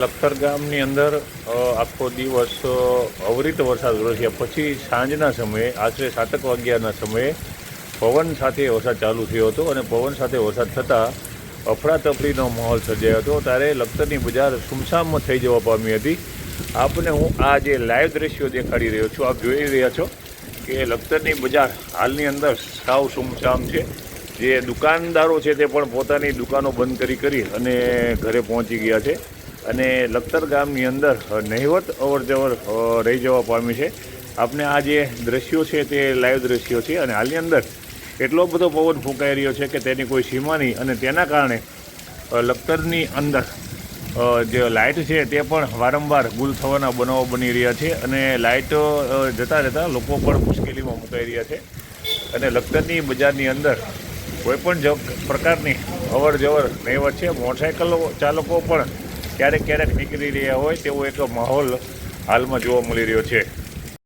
લખતર ગામની અંદર આખો દિવસ અવિરત વરસાદ વરસ્યા પછી સાંજના સમયે આશરે 7 વાગ્યાના સમયે પવન સાથે વરસાદ ચાલુ થયો હતો અને પવન સાથે વરસાદ થતાં અફરાતફરીનો માહોલ સર્જાયો હતો। ત્યારે લખતરની બજાર સુમસામ થઈ જવા પામી હતી। આપને હું આ જે લાઈવ દ્રશ્યો દેખાડી રહ્યો છું, આપ જોઈ રહ્યા છો કે લખતરની બજાર હાલની અંદર સાવ સુમસામ છે। જે દુકાનદારો છે તે પણ પોતાની દુકાનો બંધ કરી અને ઘરે પહોંચી ગયા છે અને લખતર ગામની અંદર નહિવત અવરજવર રહી જવા પામી છે। આપને આ જે દ્રશ્યો છે તે લાઈવ દ્રશ્યો છે અને હાલની અંદર એટલો બધો પવન ફૂંકાઈ રહ્યો છે કે તેની કોઈ સીમા નહીં અને તેના કારણે લખતરની અંદર જે લાઇટ છે તે પણ વારંવાર ગુલ થવાના બનાવો બની રહ્યા છે અને લાઇટ જતાં જતાં લોકો પણ મુશ્કેલીમાં મુકાઈ રહ્યા છે અને લખતરની બજારની અંદર કોઈપણ પ્રકારની અવર જવર નહિવત છે। મોટરસાઇકલ ચાલકો પણ ક્યારેક નીકળી રહ્યા હોય તેવો એક માહોલ હાલમાં જોવા મળી રહ્યો છે।